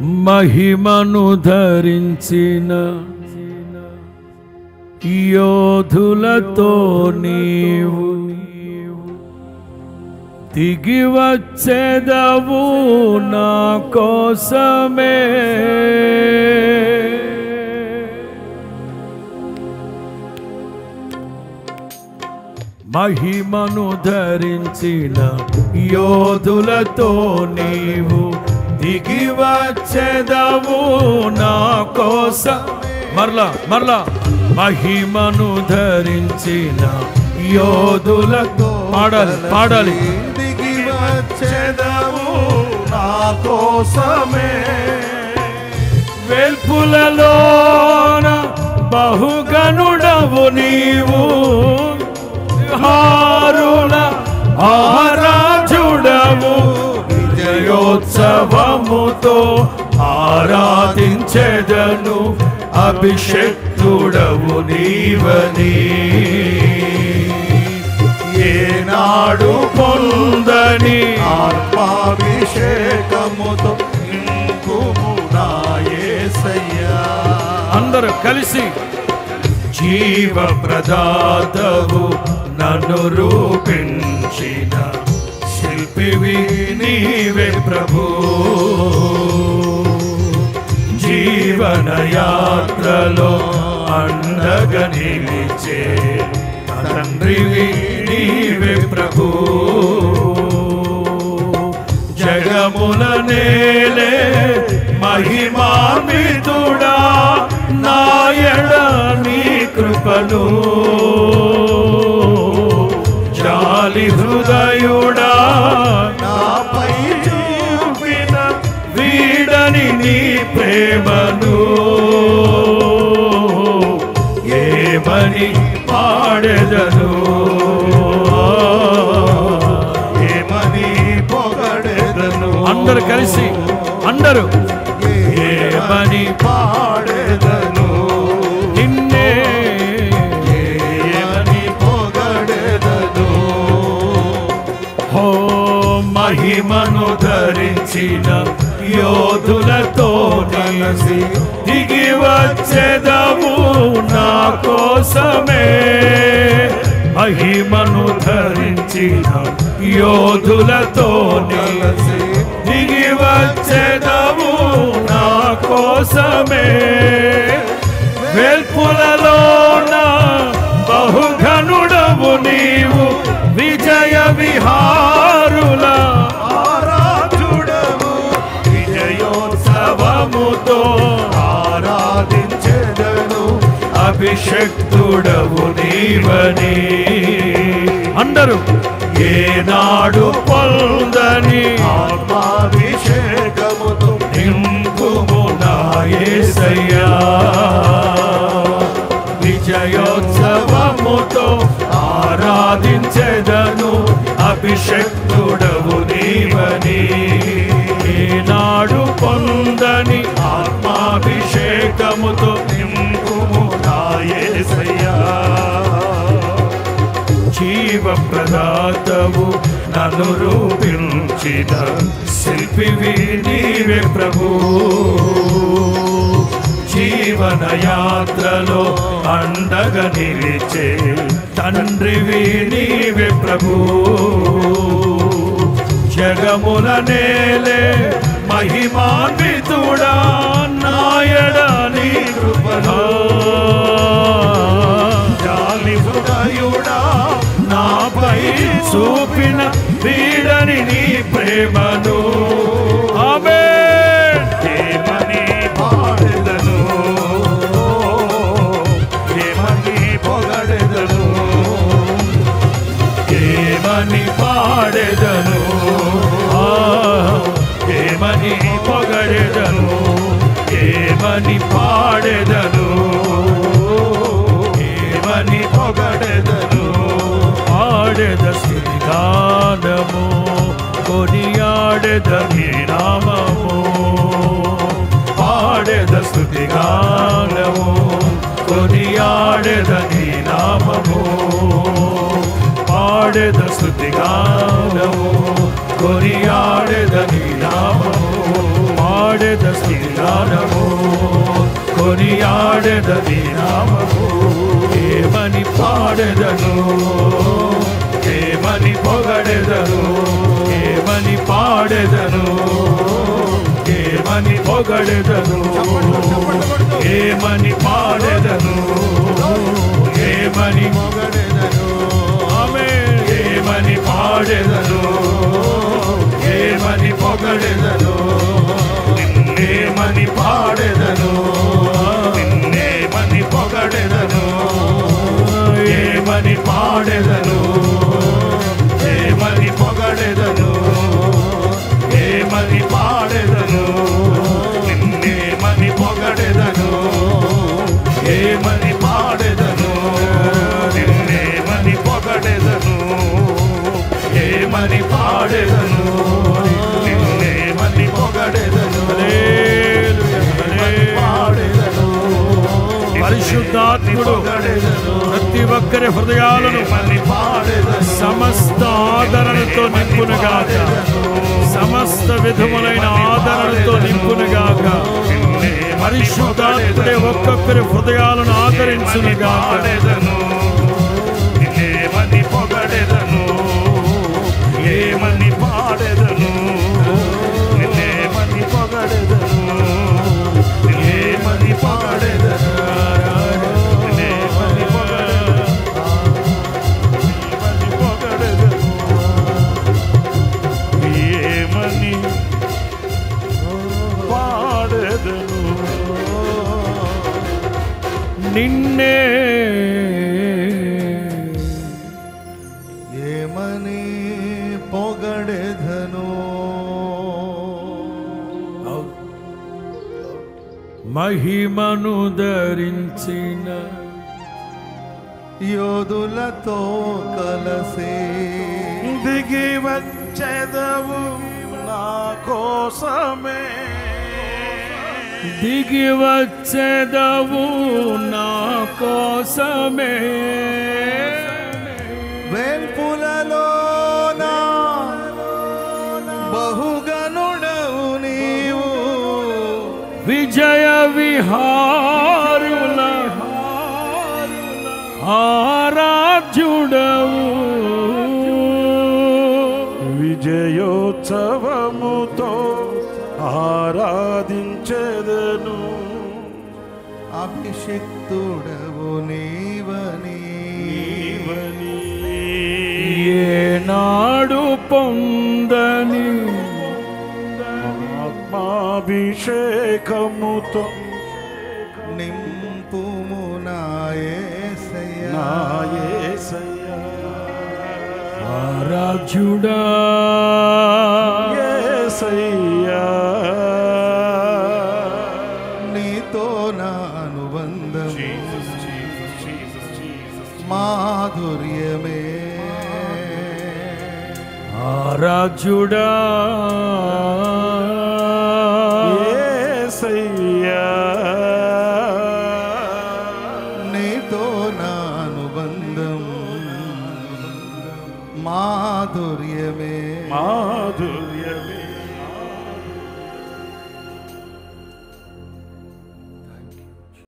మహిమను ధరించిన యోధులతో నీవు దిగి వచ్చేదవు నా కోసమే. మహిమను ధరించిన యోధులతో నీవు దిగి వచ్చేదవు నా కోసం. మరలా మహిమను ధరించిన యోధులతో పాడాలి. దిగి వచ్చేదవు నా కోసమే. వెల్పులలోన బహుగనుడవు నీవు, హారుల ఆరాజుడవు. విజయోత్సవముతో ఆరాధించెదను, అభిషేక్తుడవు నీవని. ఏనాడు పొందని ఆత్మాభిషేకముతో నింపుము నా యేసయ్యా. అందరూ కలిసి జీవ ప్రదాతవు నన్ను రూపించిన శిల్పివి నీవే ప్రభు. జీవన యాత్రలో అండగా నిలిచే తండ్రివి నీవే ప్రభు. జగముల నేలే మహిమాన్వితుడా, నాయడ నీ కృపను. జాలి హృదయుడా, నాపై చూపిన వీడని నీ ప్రేమను. ఏమని పాడెదను, ఏమని పొగడెదను. అందరూ కలిసి అందరూ ఏమని పాడెదను, నిన్నే ఏమని పొగడెదను. హో మహిమను ధరించిన యోధులతో కలిసి దిగి వచ్చేదవు నా కోసమే. మహిమను ధరించిన యోధులతో కలిసి దిగి వచ్చేదవు నా కోసమే. వెల్పులలోన బహుఘనుడవు నీవు, విజయ విహారుల ఆరాధుడవు. విజయోత్సవముతో ఆరాధించెదను, అభిషేక్తుడవు నీవని. అందరూ ఏనాడు పొందని ఆత్మాభిషేకముతో నింపుము నా యేసయ్యా. విజయోత్సవముతో ఆరాధించెదను, అభిషేక్తుడవు నీవని. ఏనాడు పొందని ఆత్మాభిషేకముతో నింపుము నా యేసయ్యా. జీవ ప్రదాతవు నన్ను రూపించిన శిల్పివి నీవే ప్రభు. జీవన యాత్రలో అండగా నిలిచే తండ్రివి నీవే ప్రభు. జగముల నేలే మహిమాన్వితుడా, నాయడ నీ కృపను. జాలి హృదయుడా, నాపై చూపిన వీడని నీ ప్రేమను. ఆమేన్. ఏమని పాడెదను, ఏమని పొగడెదను. ఏమని పాడెదను, ఏమని పొగడెదను. ఏమని పాడెదను, ఏమని పొగడెదను. పాడెద స్తుతి గానము, కొనియాడెద నీ నామము. పాడెద స్తుతి గానము, కొనియాడెద నీ నామము. పాడెద స్తుతి గానము, కొనియాడెద నీ నామము. పాడెద స్తుతి గానము కొనియాడెదను నామము ఏమని పాడెదను ఏమని పొగడెదను ఏమని పాడెదను ఏమని పొగడెదను ఏమని పాడెదను ఏమని పొగడెదను ఆమేన్ ఏమని పాడెదను ఏమని పొగడెదను నిన్నేమని పాడెదను నిన్నేమని పొగడెదను ఏమని పాడెదను ఏమని పొగడెదను ఏమని పాడెదను నిన్నేమని పొగడెదను ఏమని పాడెదను నిన్నేమని పొగడెదను ఏమని పాడెదను నిన్నేమని పొగడెదను పాడెదను పరిశుద్ధాత్ముడు ప్రతి ఒక్కరి హృదయాలను సమస్త ఆదరణతో నింపునుగాక సమస్త విధములైన ఆదరణతో నింపునుగాక పరిశుద్ధాత్ముడే ఒక్కొక్కరి హృదయాలను ఆదరించునుగాక ఏమని పొగడెదను ఏమని పాడెదను నిన్నేమని పొగడెదను ఏమని పాడెదను నిన్నేమని పొగడెదను ఏమని పాడెదను నిన్నే ఏమని పొగడెదను మహిమను ధరించిన యోధులతో కలసి దిగి వచ్చెదవు నా కోసమే దిగి వచ్చెదవు నా కోసమే వేల్పులలోనా బహుగనుడవు నీవు విజయ విహారుల ఆరాధ్యుడవు విజయోత్సవముతో ఆరాధించెదను అభిషిక్తుడవు నీవని ఏనాడు పొందని ఆత్మాభిషేకముతో నింపుము నా యేసయ్యా ఆరాధ్యుడా యేసయ్యా నీతో నా అనుబంధం మాధుర్యమే ఆరాధ్యుడా యేసయ్యా నీతో నా అనుబంధం మాధుర్యమే మాధుర్య